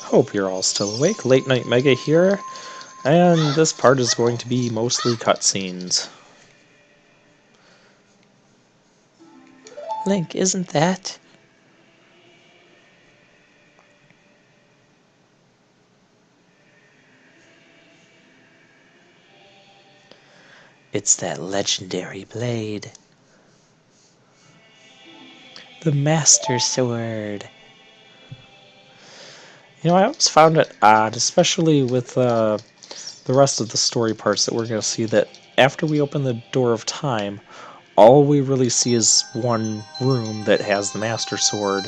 Hope you're all still awake. Late Night Mega here, and this part is going to be mostly cutscenes. Link, isn't that? It's that legendary blade. The Master Sword. You know, I always found it odd, especially with the rest of the story parts that we're going to see, that after we open the Door of Time, all we really see is one room that has the Master Sword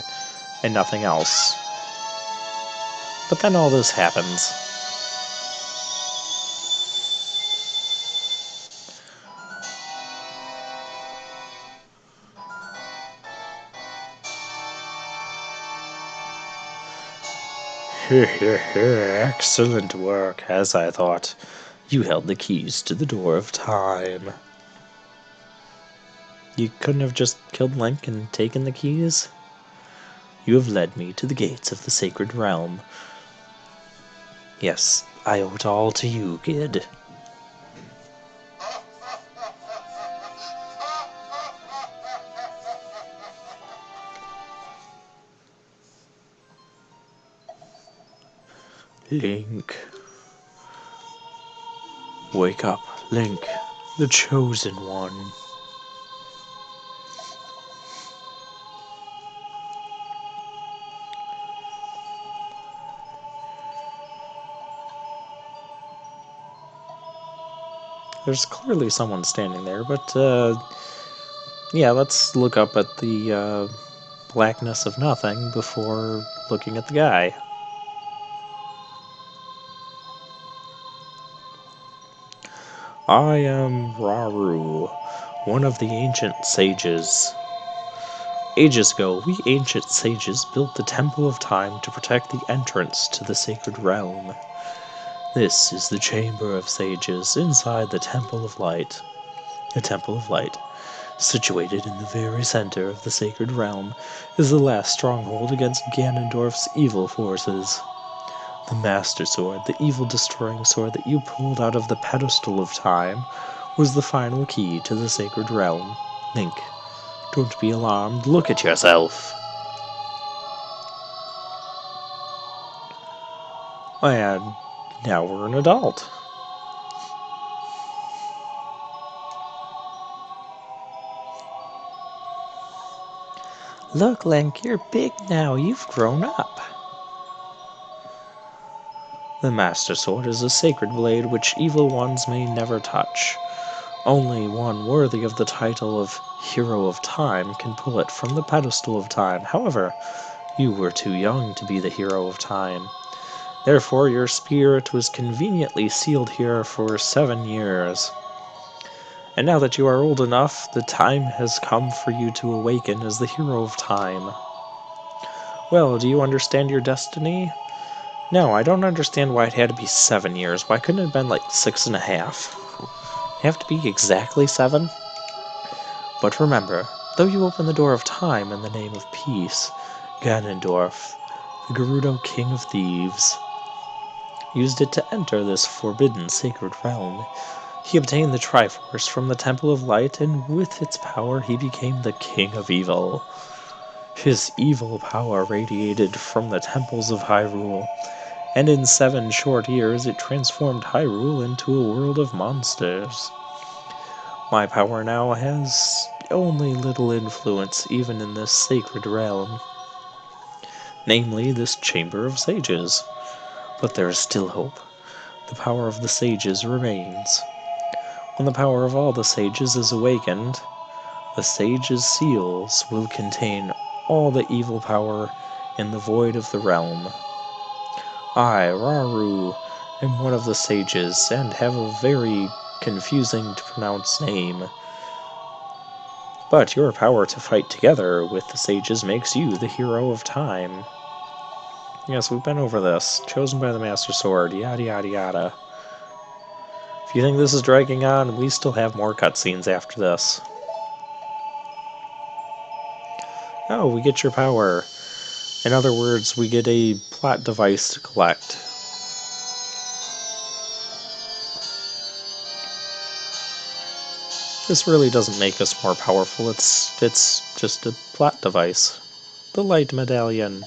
and nothing else. But then all this happens. Excellent work, as I thought. You held the keys to the Door of Time. You couldn't have just killed Link and taken the keys? You have led me to the gates of the Sacred Realm. Yes, I owe it all to you, kid. Link. Wake up, Link, the Chosen One. There's clearly someone standing there, but, yeah, let's look up at the, blackness of nothing before looking at the guy. I am Raru, one of the ancient sages. Ages ago, we ancient sages built the Temple of Time to protect the entrance to the Sacred Realm. This is the Chamber of Sages inside the Temple of Light. The Temple of Light, situated in the very center of the Sacred Realm, is the last stronghold against Ganondorf's evil forces. The Master Sword, the evil-destroying sword that you pulled out of the pedestal of time, was the final key to the Sacred Realm. Link, don't be alarmed. Look at yourself. And now we're an adult. Look, Link, you're big now. You've grown up. The Master Sword is a sacred blade which evil ones may never touch. Only one worthy of the title of Hero of Time can pull it from the pedestal of time. However, you were too young to be the Hero of Time. Therefore, your spirit was conveniently sealed here for 7 years. And now that you are old enough, the time has come for you to awaken as the Hero of Time. Well, do you understand your destiny? No, I don't understand why it had to be 7 years. Why couldn't it have been like 6.5? Have to be exactly 7? But remember, though you open the Door of Time in the name of peace, Ganondorf, the Gerudo King of Thieves, used it to enter this forbidden sacred realm. He obtained the Triforce from the Temple of Light, and with its power he became the King of Evil. His evil power radiated from the temples of Hyrule, and in 7 short years it transformed Hyrule into a world of monsters. My power now has only little influence even in this sacred realm, namely this Chamber of Sages. But there is still hope. The power of the sages remains. When the power of all the sages is awakened, the sages' seals will contain all the evil power in the void of the realm. I, Raru, am one of the sages, and have a very confusing to pronounce name. But your power to fight together with the sages makes you the Hero of Time. Yes, we've been over this. Chosen by the Master Sword, yada yada yada. If you think this is dragging on, we still have more cutscenes after this. Oh, we get your power. In other words, we get a plot device to collect. This really doesn't make us more powerful, it's just a plot device. The light medallion.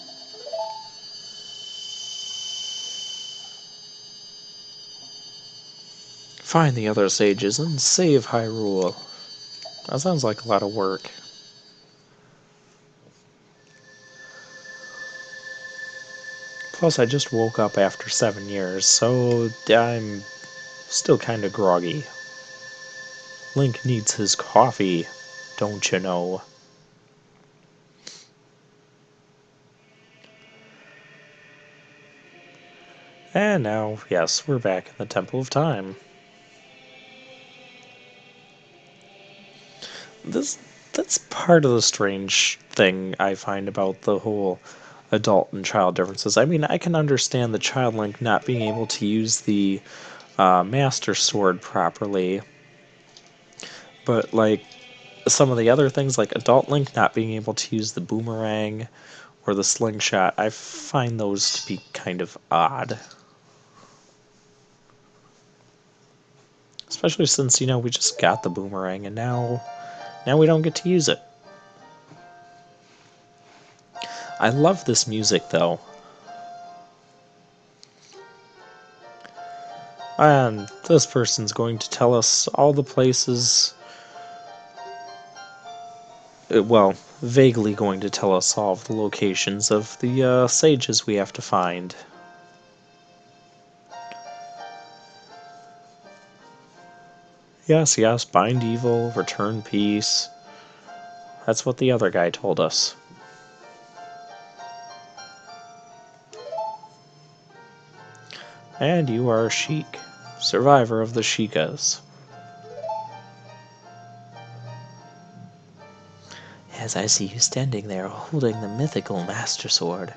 Find the other sages and save Hyrule. That sounds like a lot of work. Plus, I just woke up after 7 years, so I'm still kinda groggy. Link needs his coffee, don't you know? And now, yes, we're back in the Temple of Time. That's part of the strange thing I find about the whole adult and child differences. I mean, I can understand the child Link not being able to use the Master Sword properly, but like some of the other things, like adult Link not being able to use the boomerang or the slingshot, I find those to be kind of odd. Especially since, we just got the boomerang and now we don't get to use it. I love this music though. And this person's going to tell us all the places. Well, vaguely going to tell us all of the locations of the sages we have to find. Yes, bind evil, return peace. That's what the other guy told us. And you are Sheik, survivor of the Sheikas. As I see you standing there holding the mythical Master Sword,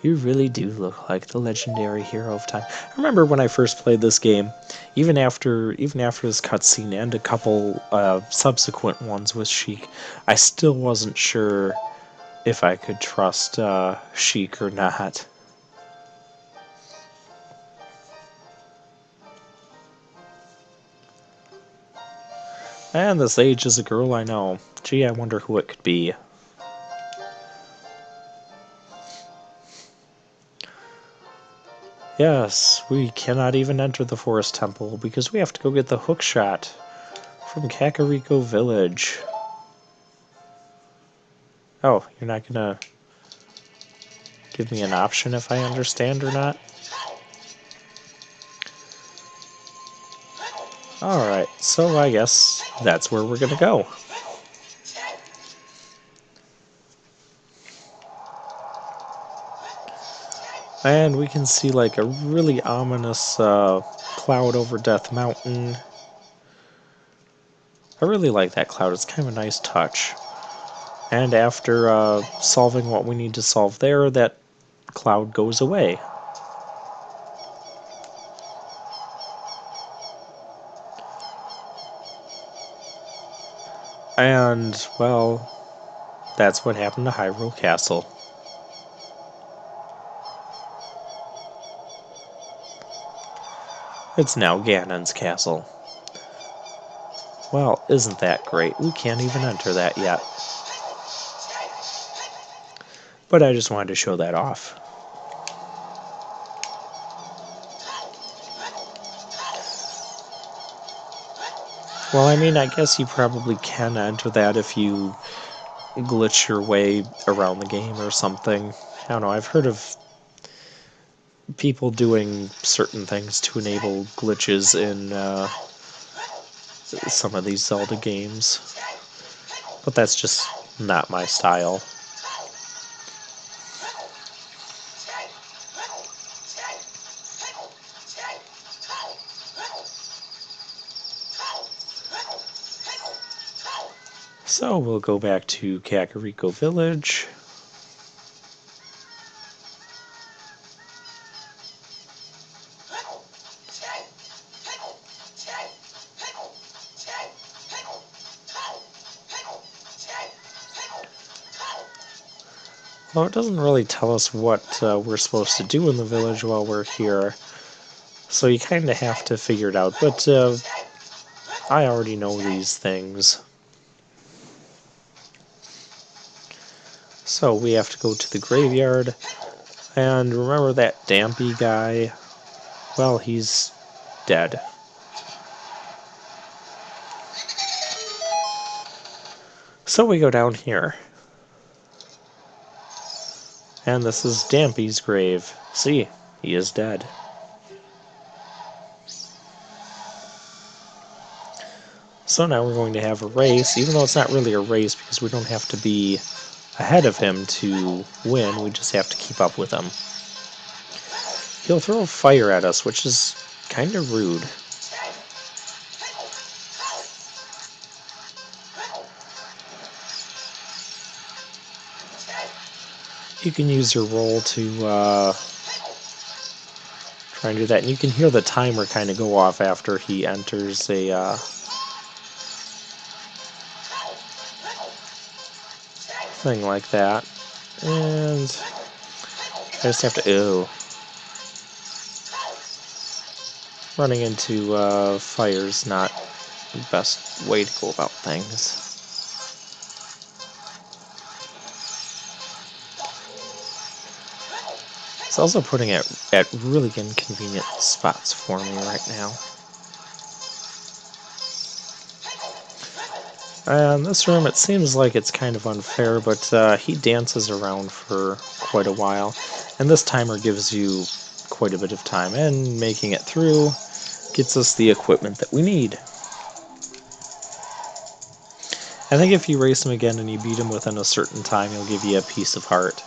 you really do look like the legendary hero of time. I remember when I first played this game, even after this cutscene and a couple subsequent ones with Sheik, I still wasn't sure if I could trust Sheik or not. And this age is a girl I know. Gee, I wonder who it could be. Yes, we cannot even enter the Forest Temple because we have to go get the hookshot from Kakariko Village. Oh, you're not gonna give me an option if I understand or not? Alright, so I guess that's where we're gonna go. And we can see like a really ominous cloud over Death Mountain. I really like that cloud, it's kind of a nice touch. And after solving what we need to solve there, that cloud goes away. And, well, that's what happened to Hyrule Castle. It's now Ganon's castle. Well, isn't that great? We can't even enter that yet. But I just wanted to show that off. Well, I mean, I guess you probably can enter that if you glitch your way around the game or something. I don't know, I've heard of people doing certain things to enable glitches in some of these Zelda games. But that's just not my style. So we'll go back to Kakariko Village. Although it doesn't really tell us what we're supposed to do in the village while we're here, so you kind of have to figure it out, but I already know these things. So we have to go to the graveyard, and remember that Dampy guy? Well, he's dead. So we go down here. And this is Dampy's grave. See, he is dead. So now we're going to have a race, even though it's not really a race because we don't have to be ahead of him to win, we just have to keep up with him. He'll throw fire at us, which is kind of rude. You can use your roll to try and do that, and you can hear the timer kind of go off after he enters a thing like that. And I just have to... Ew. Running into fire's not the best way to go about things. It's also putting it at really inconvenient spots for me right now. And this room, it seems like it's kind of unfair, but he dances around for quite a while. And this timer gives you quite a bit of time, and making it through gets us the equipment that we need. I think if you race him again and you beat him within a certain time, he'll give you a piece of heart.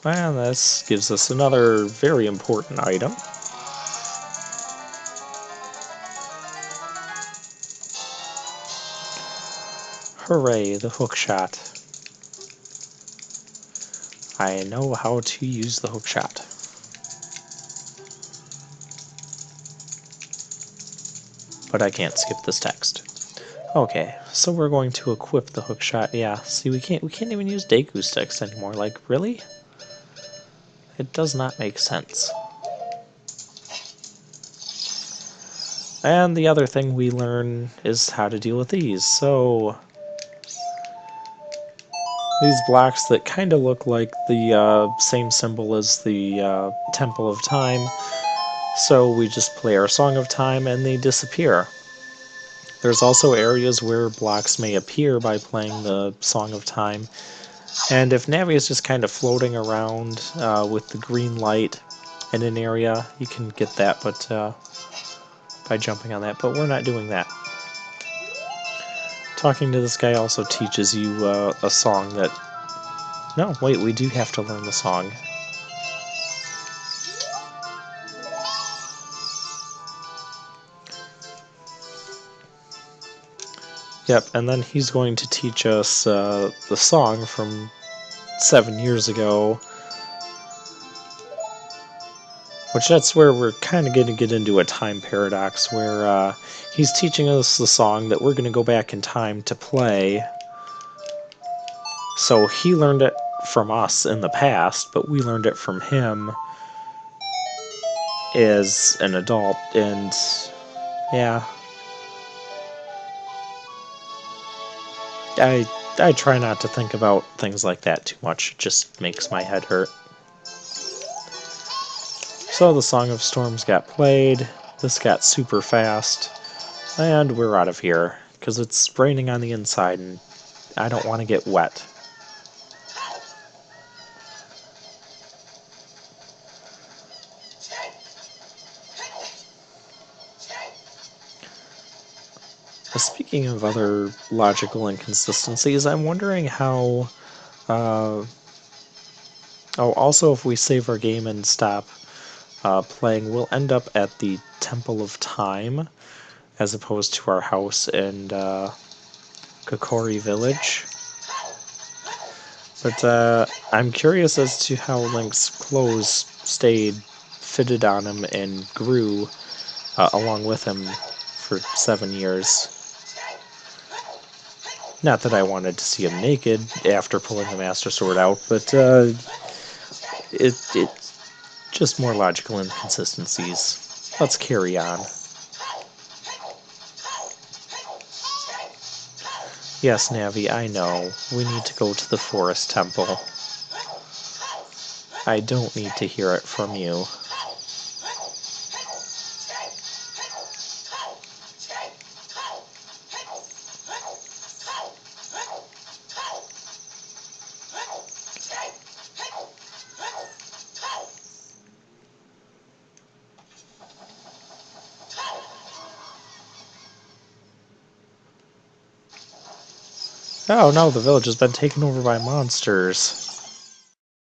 And this gives us another very important item. Hooray, the hookshot. I know how to use the hookshot. But I can't skip this text. Okay, so we're going to equip the hookshot. Yeah, see, we can't even use Deku sticks anymore. Like, really? It does not make sense. And the other thing we learn is how to deal with these. So these blocks that kind of look like the same symbol as the Temple of Time. So we just play our Song of Time and they disappear. There's also areas where blocks may appear by playing the Song of Time. And if Navi is just kind of floating around with the green light in an area, you can get that by jumping on that, but we're not doing that. Talking to this guy also teaches you a song that... No, wait, we do have to learn the song. Yep, and then he's going to teach us the song from 7 years ago. Which that's where we're kind of going to get into a time paradox, where he's teaching us the song that we're going to go back in time to play. So he learned it from us in the past, but we learned it from him as an adult, and yeah. I try not to think about things like that too much, it just makes my head hurt. So the Song of Storms got played, this got super fast, and we're out of here, because it's raining on the inside and I don't want to get wet. Speaking of other logical inconsistencies, I'm wondering how... oh, also if we save our game and stop playing, we'll end up at the Temple of Time. as opposed to our house in Kokori Village. But I'm curious as to how Link's clothes stayed fitted on him and grew along with him for 7 years. Not that I wanted to see him naked after pulling the Master Sword out, but it's just more logical inconsistencies. Let's carry on. Yes, Navi, I know. We need to go to the Forest Temple. I don't need to hear it from you. Oh no, the village has been taken over by monsters.